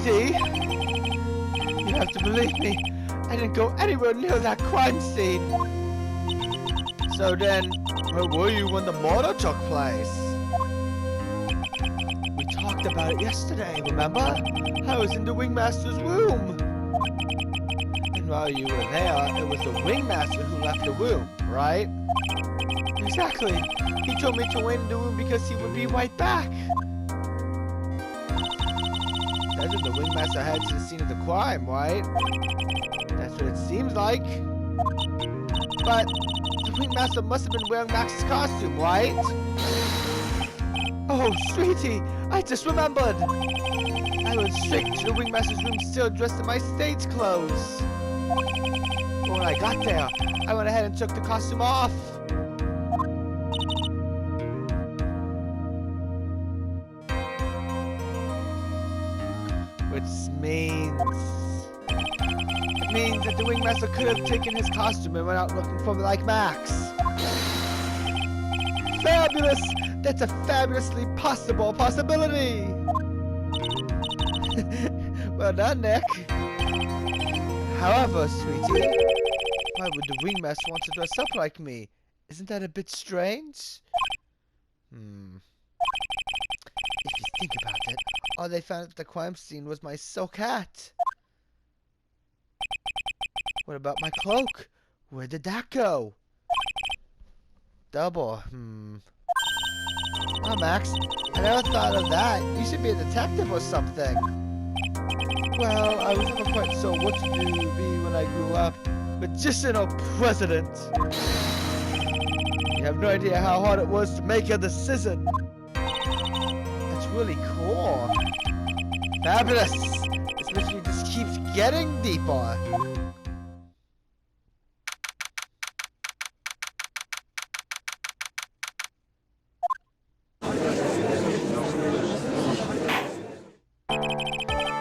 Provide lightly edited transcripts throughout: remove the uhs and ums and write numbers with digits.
sweetie. You have to believe me. I didn't go anywhere near that crime scene. So then, where were you when the murder took place? We talked about it yesterday, remember? I was in the Wingmaster's room. And while you were there, it was the Wingmaster who left the room, right? Exactly. He told me to wait in the room because he would be right back. That's what the Wingmaster had to the scene of the crime, right? That's what it seems like. But the Wingmaster must have been wearing Max's costume, right? Oh, sweetie, I just remembered. I went straight to the Wingmaster's room still dressed in my stage clothes. But when I got there, I went ahead and took the costume off. Which means... It means that the Wingmaster could have taken his costume and went out looking for me like Max. Fabulous! That's a fabulously possibility! Well done, Nick. However, sweetie, why would the Wingmaster want to dress up like me? Isn't that a bit strange? If you think about it, all they found at the crime scene was my silk hat. What about my cloak? Where did that go? Double, Oh, Max, I never thought of that. You should be a detective or something. Well, I was never quite sure what to be when I grew up. Magician or president? You have no idea how hard it was to make a decision. That's really cool. Fabulous! This mystery just keeps getting deeper.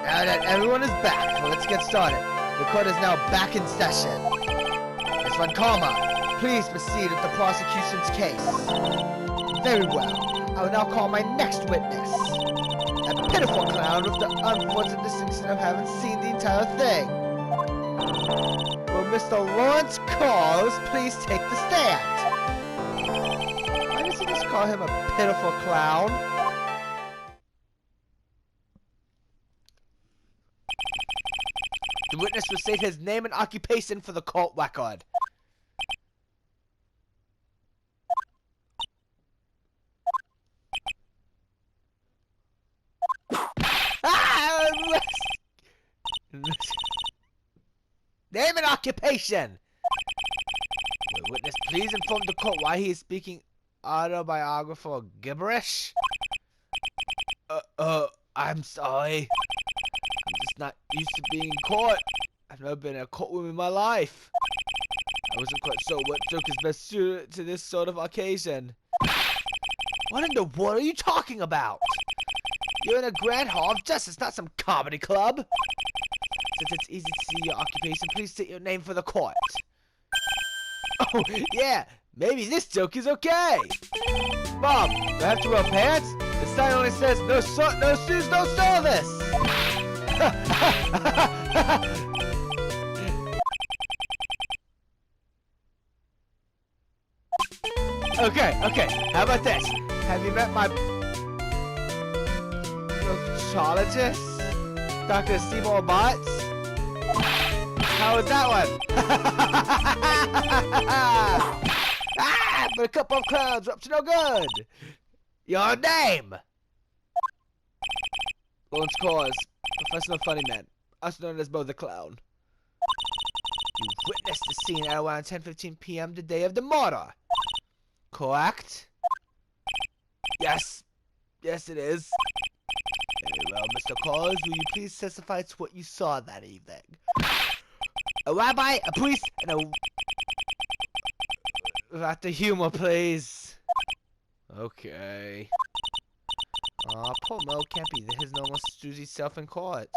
Now that everyone is back, let's get started. The court is now back in session. Ms. Von Karma, please proceed with the prosecution's case. Very well. I will now call my next witness. A pitiful clown with the unfortunate distinction of having seen the entire thing. Will Mr. Lawrence Cause please take the stand? Why does he just call him a pitiful clown? The witness will state his name and occupation for the court record. Name and occupation! Will the witness please inform the court why he is speaking autobiographical gibberish? I'm sorry. I'm just not used to being in court. I've never been in a courtroom in my life. I wasn't quite sure what joke is best suited to this sort of occasion. What in the world are you talking about? You're in a grand hall of justice, not some comedy club. Since it's easy to see your occupation, please state your name for the court. Oh, yeah, maybe this joke is okay. Mom, do I have to wear pants? The sign only says no shoes, no service. Okay, how about this? Have you met my proctologist, Dr. Seymour Botts? How was that one? But a couple of clowns are up to no good. Your name? Lawrence Cause, professional funny man, also known as Bo the Clown. You witnessed the scene at around 10:15 p.m. the day of the murder. Correct? Yes. Yes, it is. Very well, Mr. Cause, will you please testify to what you saw that evening? A rabbi, a priest, and a... Without the humor, please. Okay. Aw, poor Mo can't be his normal Susie self in court.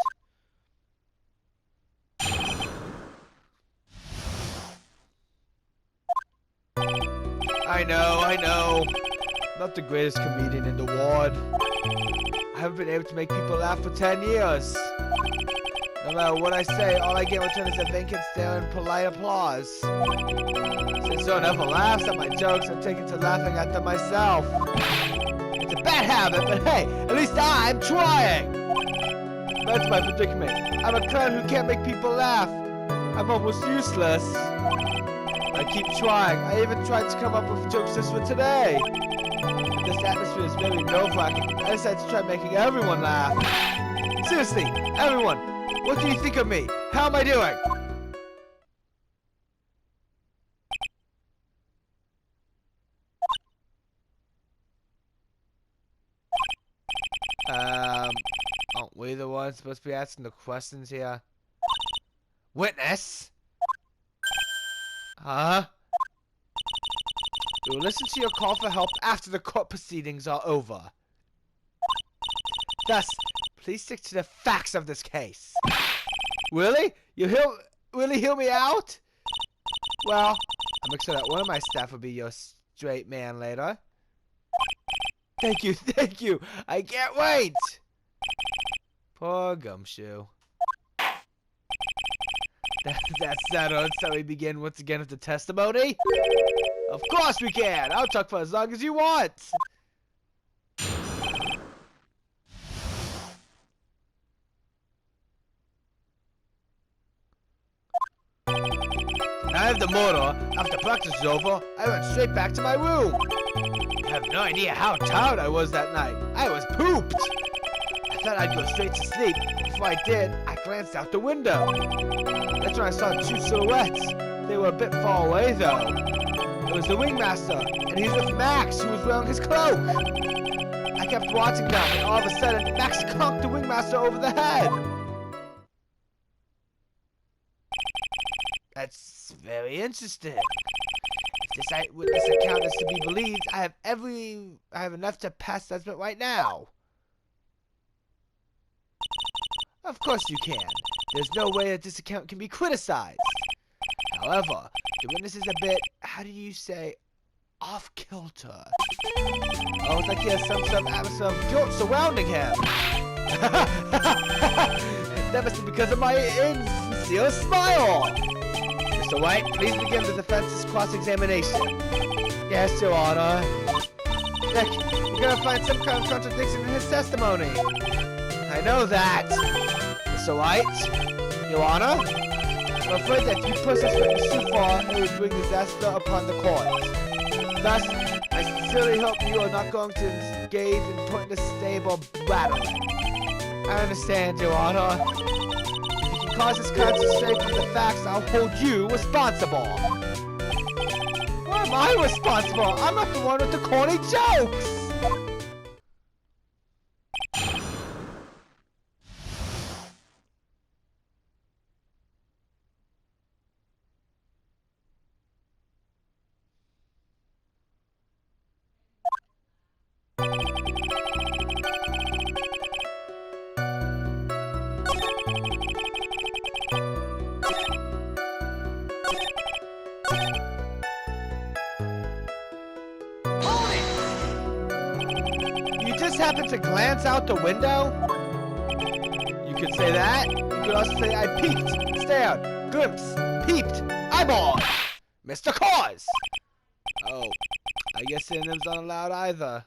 I know. not the greatest comedian in the world. I haven't been able to make people laugh for 10 years. No matter what I say, all I get in return is a vacant stare and polite applause. Since no one ever laughs at my jokes, I'm taken to laughing at them myself. It's a bad habit, but hey, at least I'm trying! That's my predicament. I'm a clown who can't make people laugh. I'm almost useless. I keep trying. I even tried to come up with jokes just for today. But this atmosphere is very nerve-wracking. I decided to try making everyone laugh. Seriously, everyone, what do you think of me? How am I doing? Aren't we the ones supposed to be asking the questions here? Witness? Huh? We will listen to your call for help after the court proceedings are over. Thus, please stick to the facts of this case. Really? You'll really hear me out? Well, I'll make sure that one of my staff will be your straight man later. Thank you, thank you. I can't wait. Poor Gumshoe. That's settled, so we begin once again with the testimony? Of course we can! I'll talk for as long as you want! The night of the murder, after practice was over, I went straight back to my room. I have no idea how tired I was that night. I was pooped! I thought I'd go straight to sleep. Before I did, I glanced out the window. That's when I saw two silhouettes. They were a bit far away, though. It was the wingmaster, and he was with Max, who was wearing his cloak. I kept watching them, and all of a sudden, Max conked the wingmaster over the head. That's very interesting. If this eyewitness account is to be believed, I have enough to pass judgment right now. Of course you can. There's no way that this account can be criticized. However, the witness is a bit, how do you say, off-kilter. Almost like he has some sort of atmosphere of guilt surrounding him. That must be because of my insincere smile. Mr. Wright, please begin the defense's cross-examination. Yes, Your Honor. Nick, you're gonna find some kind of contradiction in his testimony. I know that. Mr. Wright, Your Honor, I'm afraid that if you push this witness too far, it would bring disaster upon the court. Thus, I sincerely hope you are not going to engage in pointless stable battling. I understand, Your Honor. If you can cause this crowd to stray from the facts, I'll hold you responsible. Why am I responsible? I'm not the one with the corny jokes! Happened to glance out the window? You could say that. You could also say I peeked, stared, glimpsed, peeped, eyeball. Mr. Cause! Oh, I guess synonyms aren't allowed either.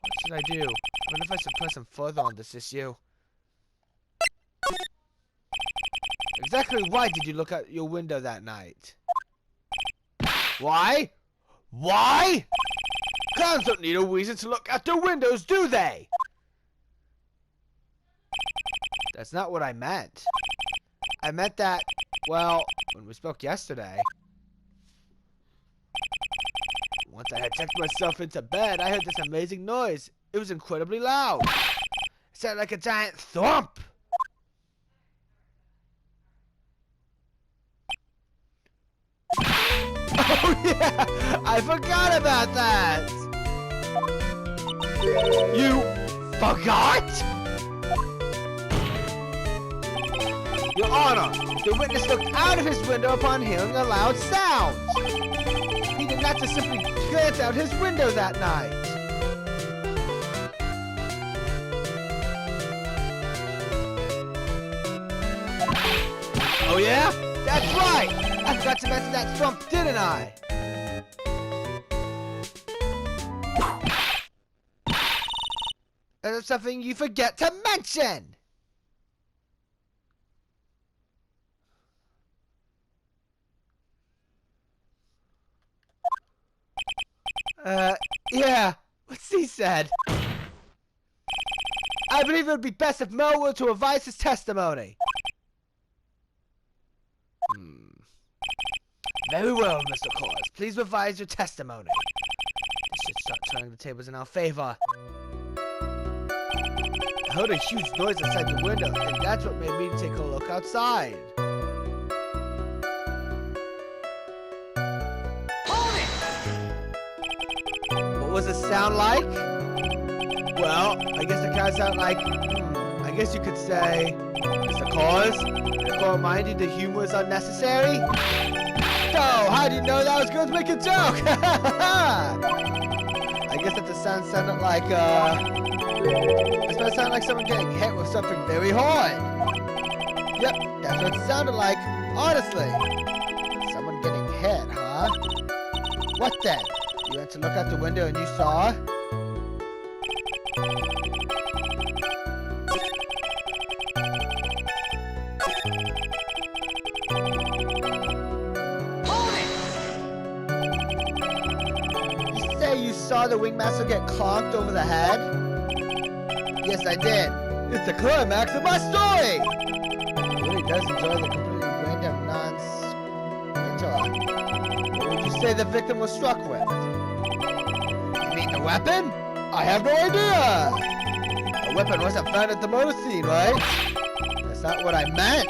What should I do? I wonder if I should press him further on this issue. Exactly why did you look out your window that night? Why? Why? Clowns don't need a reason to look out their windows, do they? That's not what I meant. I meant that, well, when we spoke yesterday. Once I had checked myself into bed, I heard this amazing noise. It was incredibly loud. It sounded like a giant thump. Oh yeah, I forgot about that. You forgot? Your Honor, the witness looked out of his window upon hearing a loud sound. He did not just simply glance out his window that night. Oh yeah? That's right! I forgot to mention that trump, didn't I? There's something you forget to mention! Yeah, what's he said? I believe it would be best if Mo were to revise his testimony. Very well, Mr. Claus. Please revise your testimony. We should start turning the tables in our favor. I heard a huge noise outside the window, and that's what made me take a look outside. What was the sound like? Well, I guess it kind of sounded like, I guess you could say, Mr. Claus, if I remind you the humor is unnecessary? No, how do you know that I was going to make a joke? I guess that the sound sounded like, it's supposed to sound like someone getting hit with something very hard. Yep, that's what it sounded like, honestly. Someone getting hit, huh? What then? You went to look out the window and you saw? You say you saw the wingmaster get clonked over the head? Yes, I did. It's the climax of my story! He really does enjoy the completely random What would you say the victim was struck with? You mean the weapon? I have no idea! A weapon wasn't found at the murder scene, right? That's not what I meant.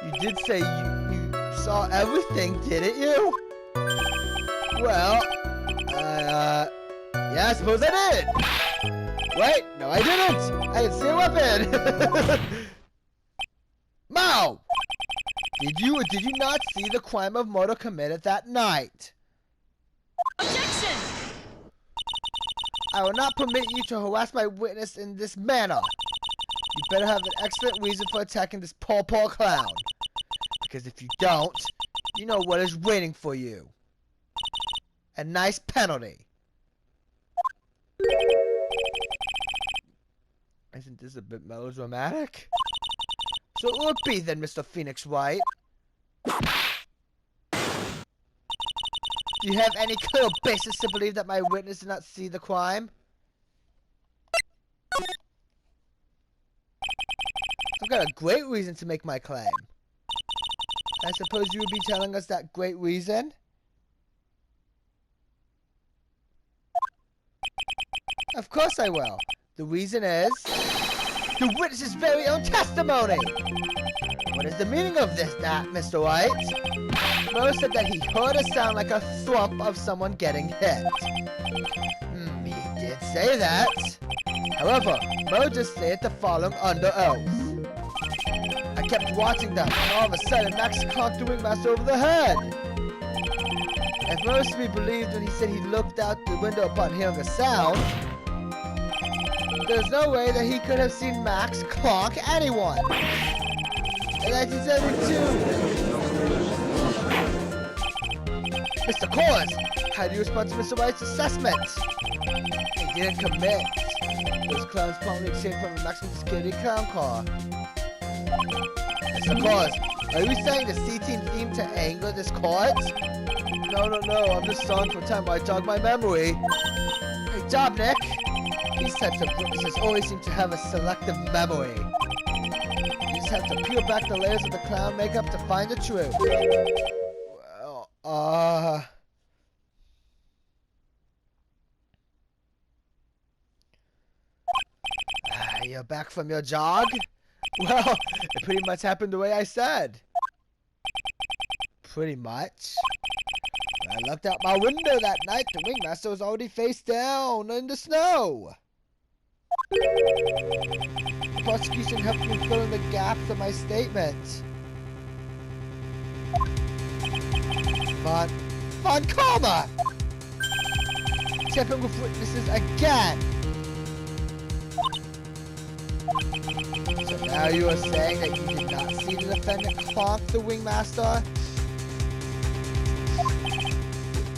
You did say you saw everything, didn't you? Well, yeah, I suppose I did. Wait, no I didn't! I didn't see a weapon! Mao! Did you or did you not see the crime of murder committed that night? Objection! I will not permit you to harass my witness in this manner. You better have an excellent reason for attacking this poor clown. Because if you don't, you know what is waiting for you. A nice penalty. Isn't this a bit melodramatic? So it would be then, Mr. Phoenix Wright. Do you have any clear basis to believe that my witness did not see the crime? I've got a great reason to make my claim. I suppose you would be telling us that great reason? Of course I will. The reason is the witness's very own testimony. What is the meaning of this, Mr. Wright? Mo said that he heard a sound like a thump of someone getting hit. He did say that. However, Mo just said the following under oath. I kept watching them, and all of a sudden Max conked the wingmaster over the head. If Mo is to be believed when he said he looked out the window upon hearing a sound, there's no way that he could have seen Max clonk anyone. In 1972. Mr. Claus, how do you respond to Mr. Wright's assessment? He didn't commit. Those clowns promptly escaped from a maximum security clown car. Mr. Claus, are you saying the C-Team theme to anger this court? No, I'm just stalling for time while I jog my memory. Great job, Nick. These types of witnesses always seem to have a selective memory. You just have to peel back the layers of the clown makeup to find the truth. Well, you're back from your jog? Well, it pretty much happened the way I said. Pretty much. When I looked out my window that night, the wingmaster was already face down in the snow. The prosecution helped me fill in the gaps of my statement. Von Karma! Tipping with witnesses again! So now you are saying that you did not see the defendant clonk the wingmaster?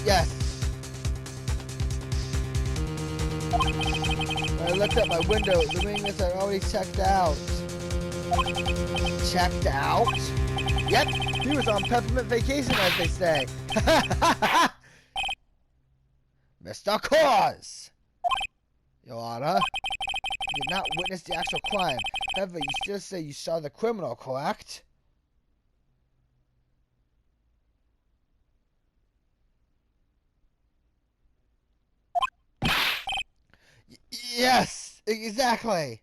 Yes. When I looked out my window, the wingmaster had already checked out. Checked out? Yep, he was on peppermint vacation, as they say. Mr. Cause! Your Honor, you did not witness the actual crime. However, you still say you saw the criminal, correct? Yes, exactly.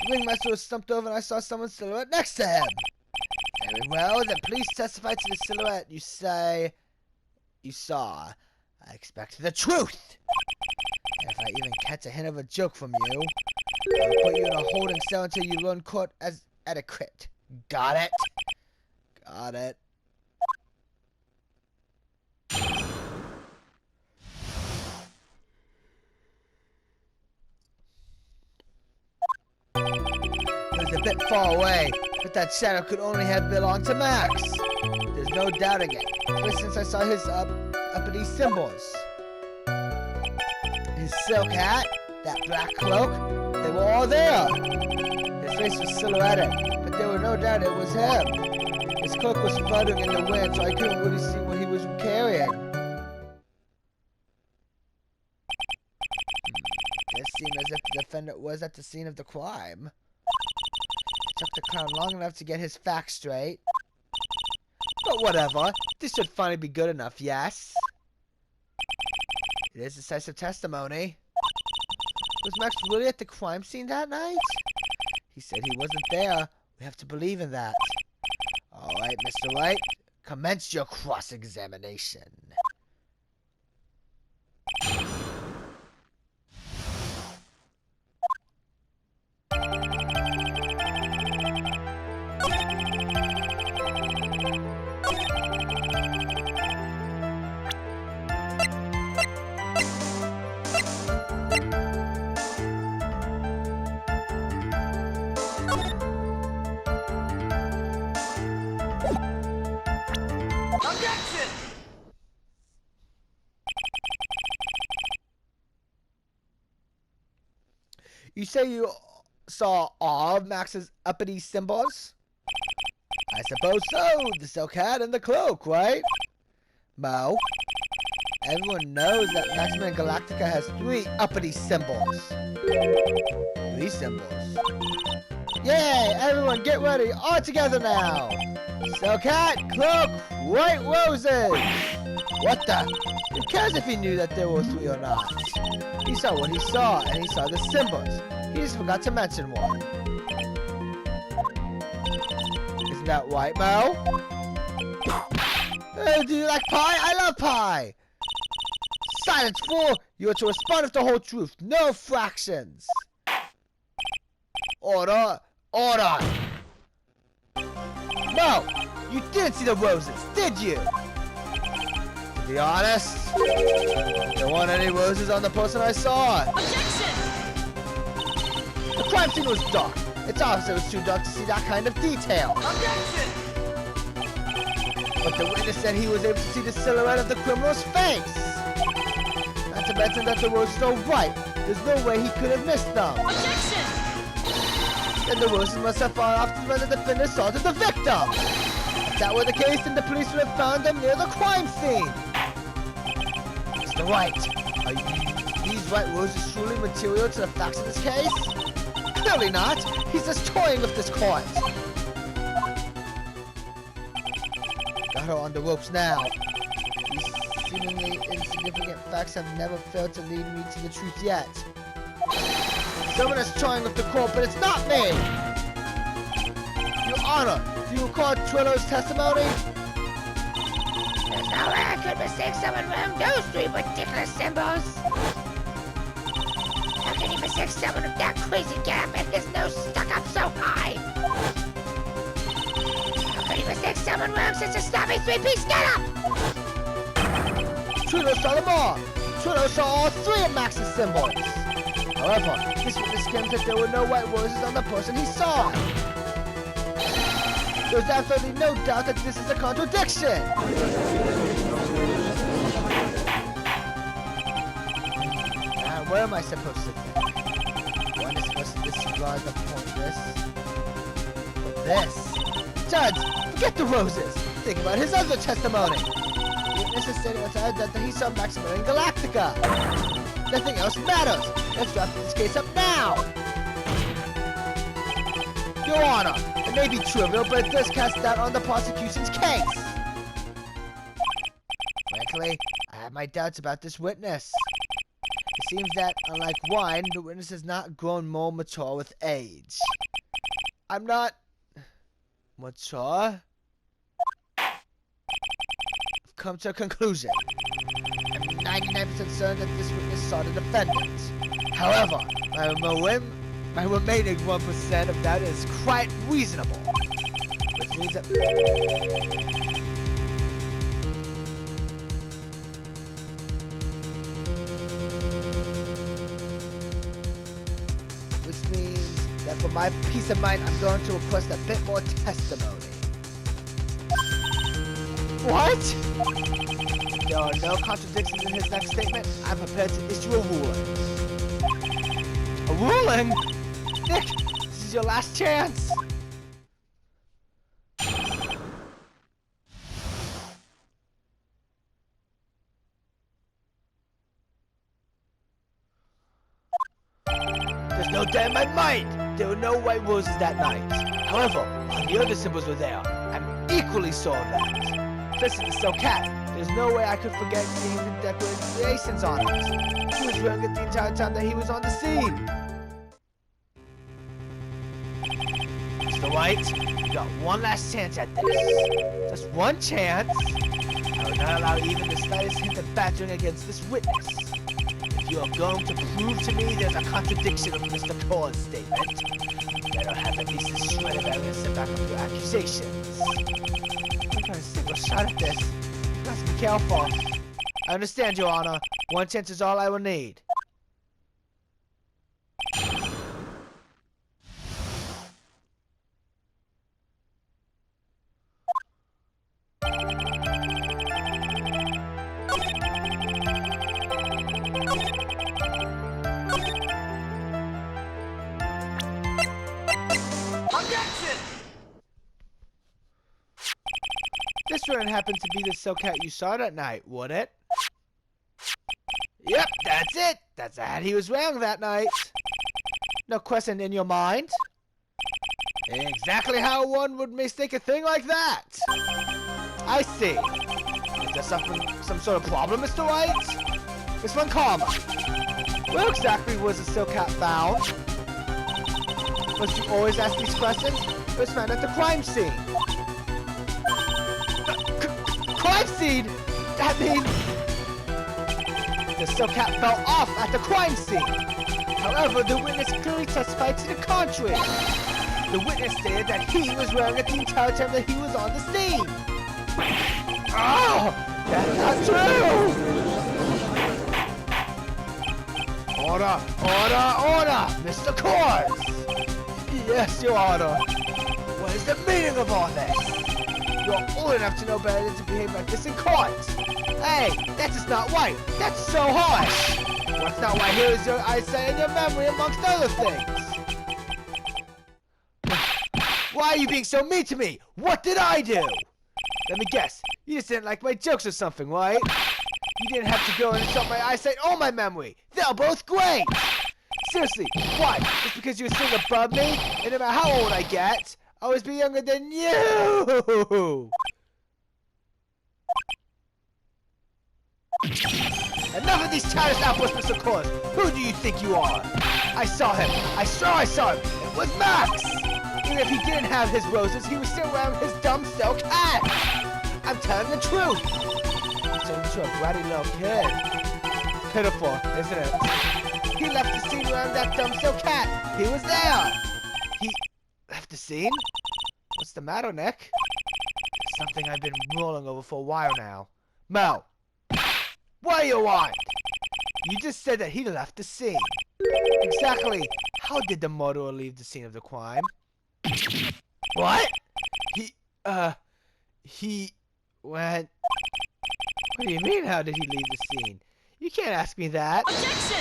The wingmaster was slumped over and I saw someone's silhouette next to him. Very well, then please testify to the silhouette you say you saw. I expect the truth. And if I even catch a hint of a joke from you, I'll put you in a holding cell until you learn court as etiquette. Got it? Got it. It was a bit far away, but that shadow could only have belonged to Max. There's no doubting it, especially since I saw his uppity symbols. His silk hat, that black cloak, they were all there. His face was silhouetted, but there was no doubt it was him. His cloak was fluttering in the wind, so I couldn't really see what he was carrying. It seemed as if the defendant was at the scene of the crime. It took the clown long enough to get his facts straight. But whatever, this should finally be good enough, yes? It is decisive testimony. Was Max really at the crime scene that night? He said he wasn't there. We have to believe in that. Alright, Mr. Wright, commence your cross-examination. Objection! You say you saw all of Max's uppity symbols? I suppose so. The silk hat and the cloak, right? Mo, everyone knows that Maximum Galactica has 3 uppity symbols. 3 symbols. Yay! Everyone get ready. All together now. Silk hat, cloak, white roses. What the? Who cares if he knew that there were 3 or not? He saw what he saw, and he saw the symbols. He just forgot to mention one. Isn't that right, Mo? Hey, do you like pie? I love pie! Silence, fool! You are to respond with the whole truth. No fractions! Order! Order! No! You didn't see the roses, did you? To be honest, there weren't any roses on the person I saw. Objection! The crime scene was dark. It's obvious it was too dark to see that kind of detail. Objection! But the witness said he was able to see the silhouette of the criminal's face. Not to mention that the roses are white. There's no way he could have missed them. Objection! Then the roses must have fallen off when the defendant assaulted the victim. If that were the case, then the police would have found them near the crime scene. Mr. Wright, are these white roses truly material to the facts of this case? Clearly not. He's just toying with this court. Got her on the ropes now. These seemingly insignificant facts have never failed to lead me to the truth yet. Someone is toying with the court, but it's not me! Your Honor, do you recall Trilogy's testimony? There's no way I could mistake someone wearing those 3 ridiculous symbols. How can he even see someone with that crazy gap and his nose stuck up so high? How could he mistake someone wearing such a snobby three-piece getup? Trudeau saw them all. Trudeau saw all three of Max's symbols. However, this witness claims that there were no white roses on the person he saw. There's absolutely no doubt that this is a contradiction. Now, where am I supposed to think? One is supposed to disregard the point of this. But this? Judge, forget the roses. Think about his other testimony. The witness is stating outside that he saw Maximilian Galactica. Nothing else matters. Let's wrap this case up now. Your Honor, it may be trivial, but it does cast doubt on the prosecution's case. Frankly, I have my doubts about this witness. It seems that, unlike wine, the witness has not grown more mature with age. I'm not... mature? I've come to a conclusion. I'm 99% certain that this witness saw the defendant. However, my remaining 1% of that is quite reasonable. Which means that... Which means that for my peace of mind, I'm going to request a bit more testimony. What? If there are no contradictions in his next statement, I'm prepared to issue a ruling. A ruling? Nick, this is your last chance. There's no doubt in my mind. There were no white roses that night. However, all the other symbols were there. I'm equally sure of that. Especially the silk hat. There's no way I could forget seeing the decorations on it. He was wearing it the entire time that he was on the scene. Mr. Wright, you got one last chance at this. Just one chance. I will not allow even the slightest hint of badgering against this witness. If you are going to prove to me there's a contradiction of Mr. Core's statement, then I'll have at least a shred of evidence to back up your accusations. I'm got a single shot at this. You must be careful. I understand, Your Honor. One chance is all I will need. Objection! This wouldn't happen to be the silk hat you saw that night, would it? Yep, that's it! That's the hat he was wearing that night. No question in your mind? Exactly how one would mistake a thing like that. I see. Is there some sort of problem, Mr. Wright? This one comma. Where exactly was the silk hat found? Must you always ask these questions? It was found at the crime scene. Crime scene? That means the silk hat fell off at the crime scene. However, the witness clearly testified to the contrary. The witness stated that he was wearing it the entire time that he was on the scene. Oh, that's not true! Order, order, order! Mr. Coors! Yes, Your Honor. What is the meaning of all this? You're old enough to know better than to behave like this in court. Hey, that's just not right. That's so harsh. What's not right here is your eyesight and your memory, amongst other things. Why are you being so mean to me? What did I do? Let me guess. You just didn't like my jokes or something, right? You didn't have to go and insult my eyesight or my memory. They're both great. Seriously, why? Just because you're sitting above me? And no matter how old I get, I'll always be younger than you! Enough of these childish outbursts, Mr. Coors. Who do you think you are? I saw him. I swear I saw him. It was Max! Even if he didn't have his roses, he was still wearing his dumb silk hat! I'm telling the truth! I'm turning into a bratty little kid. It's pitiful, isn't it? He left the scene wearing that dumb silk hat. He was there. He left the scene? What's the matter, Nick? It's something I've been mulling over for a while now. Mel, what do you want? You just said that he left the scene. Exactly. How did the murderer leave the scene of the crime? What? He went... What do you mean, how did he leave the scene? You can't ask me that. Objection!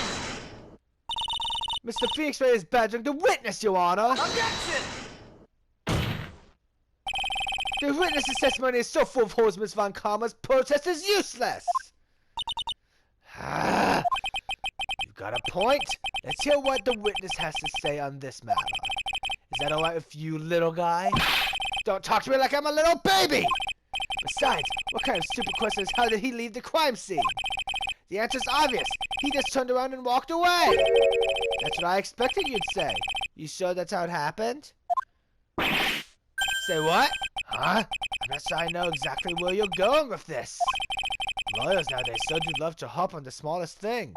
Mr. Phoenix Ray is badgering the witness, Your Honor. Objection! The witness's testimony is so full of holes, Miss Von Karma's protest is useless. You've got a point. Let's hear what the witness has to say on this matter. Is that alright with you, little guy? Don't talk to me like I'm a little baby! Besides, what kind of stupid question is how did he leave the crime scene? The answer's obvious. He just turned around and walked away. That's what I expected you'd say. You sure that's how it happened? Say what? Huh? I'm not sure I know exactly where you're going with this. Lawyers nowadays so do love to hop on the smallest things.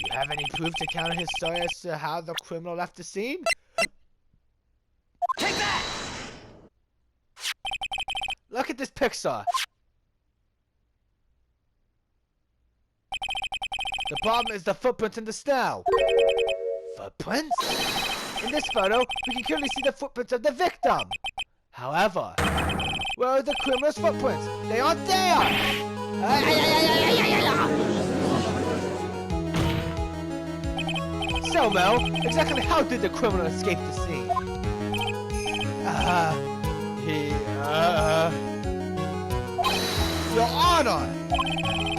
Do you have any proof to counter his story as to how the criminal left the scene? Take that! Look at this picture. The problem is the footprints in the snow. Footprints? In this photo, we can clearly see the footprints of the victim. However, where are the criminal's footprints? They aren't there! So, Mel, exactly how did the criminal escape the scene? Your Honor!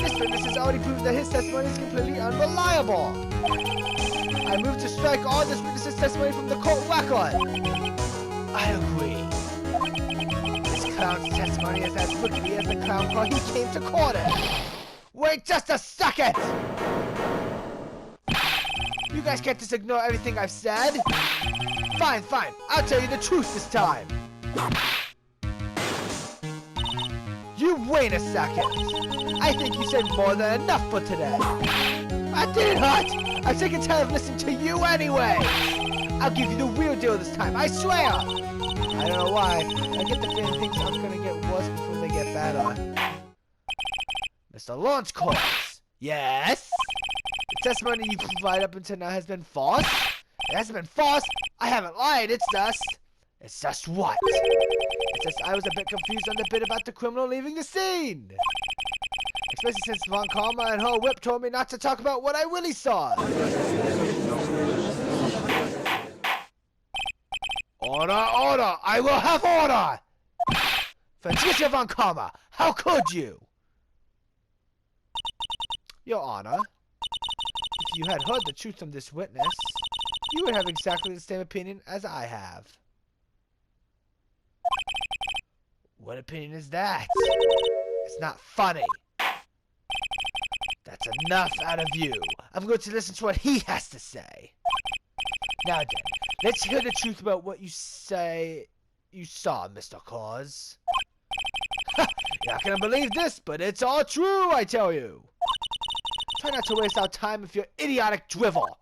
This witness has already proved that his testimony is completely unreliable. I move to strike all this witness's testimony from the court record. I agree. This clown's testimony is as rookie as the clown car he came to court in. Wait just a second! You guys can't just ignore everything I've said. Fine, fine. I'll tell you the truth this time. You wait a second. I think you said more than enough for today. I did not. I'm sick and tired of listening to you anyway. I'll give you the real deal this time, I swear. I don't know why. I get the feeling things are gonna get worse before they get better. Mr. Lawrence calls. Yes? The testimony you provide up until now has been false? It hasn't been false. I haven't lied. It's just what? It's just I was a bit confused on the bit about the criminal leaving the scene. Especially since Von Karma and her whip told me not to talk about what I really saw. Order, order! I will have order! Francisca Von Karma, how could you? Your Honor, if you had heard the truth from this witness, you would have exactly the same opinion as I have. What opinion is that? It's not funny. That's enough out of you. I'm going to listen to what he has to say. Now then, let's hear the truth about what you say you saw, Mr. Claus. You're not gonna believe this, but it's all true, I tell you. Try not to waste our time with your idiotic drivel.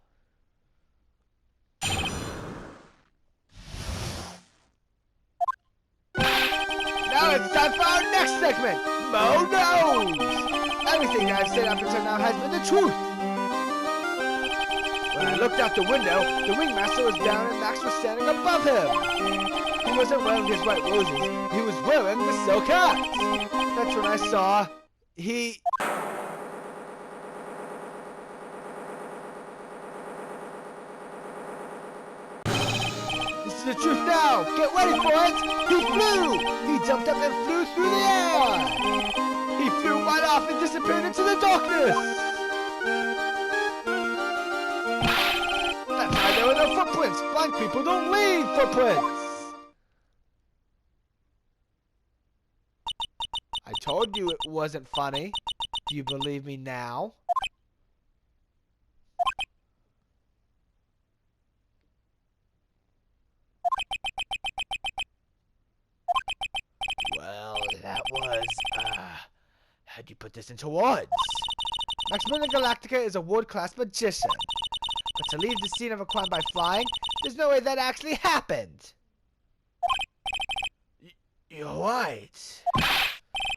Now it's time for our next segment, Mo Knows! Everything I've said up until now has been the truth. When I looked out the window, the ringmaster was down and Max was standing above him. He wasn't wearing his white roses, he was wearing the silk hat. That's when I saw, he... This is the truth now! Get ready for it! He flew! He jumped up and flew through the air! He flew right off and disappeared into the darkness! That's why there were no footprints! Blind people don't leave footprints! I told you it wasn't funny. Do you believe me now? Well, that was, how'd you put this into words? Maximilian Galactica is a world-class magician. But to leave the scene of a crime by flying, there's no way that actually happened. You're right.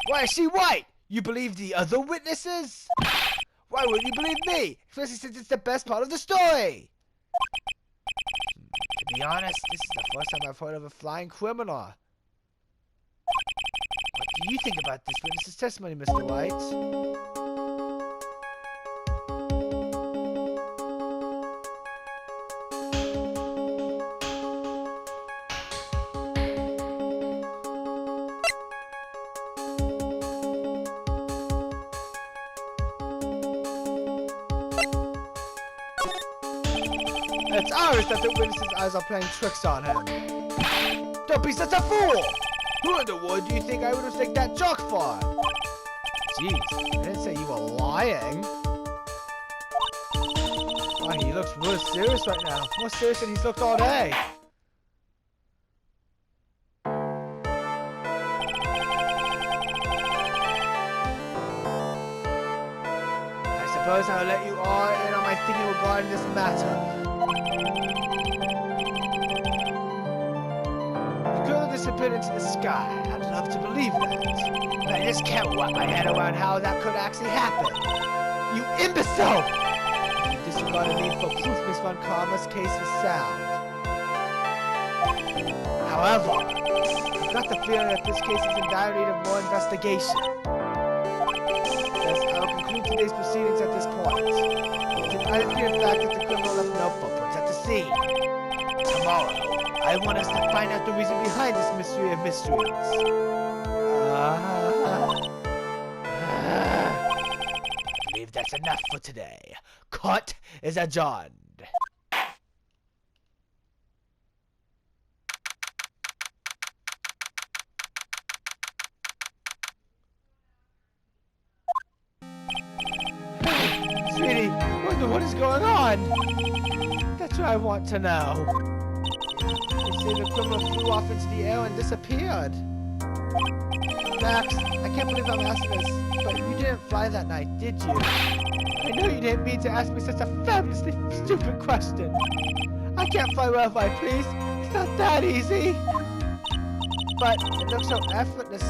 Why is she white? You believe the other witnesses? Why wouldn't you believe me? Especially since it's the best part of the story. To be honest, this is the first time I've heard of a flying criminal. What do you think about this witness's testimony, Mr. Wright? It's obvious that the witness's eyes are playing tricks on him. Don't be such a fool! Who in the world do you think I would have taken that joke for? Jeez, I didn't say you were lying. Oh, he looks really serious right now. More serious than he's looked all day. I suppose I'll let you all in on my thinking regarding this matter. Disappeared into the sky. I'd love to believe that. But I just can't wrap my head around how that could actually happen. You imbecile! You disregard the need for proof Miss Von Karma's case is sound. However, I've got the feeling that this case is in dire need of more investigation. Thus, I will conclude today's proceedings at this point. It's an unclear fact that the criminal left no footprints at the scene. Tomorrow, I want us to find out the reason behind this mystery of mysteries. I believe that's enough for today. Court is adjourned. Sweetie, wonder what is going on? That's what I want to know. They say the criminal flew off into the air and disappeared. Max, I can't believe I'm asking this, but you didn't fly that night, did you? I know you didn't mean to ask me such a fabulously stupid question. I can't fly wherever I please. It's not that easy. But it looks so effortless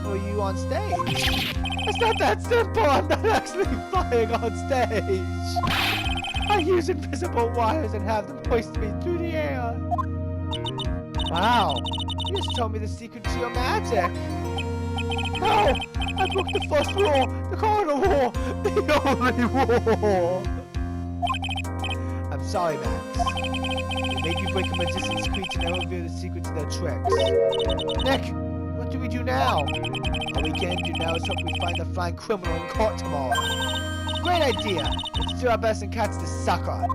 for you on stage. It's not that simple. I'm not actually flying on stage. I use invisible wires and have them hoist me through the air. Wow, you just told me the secret to your magic. No, I broke the first rule, the cardinal rule, the only rule. I'm sorry, Max. It made you break a magician's creed to never reveal the secret to their tricks. Nick, what do we do now? All we can do now is hope we find the flying criminal in court tomorrow. Great idea. Let's do our best and catch this sucker.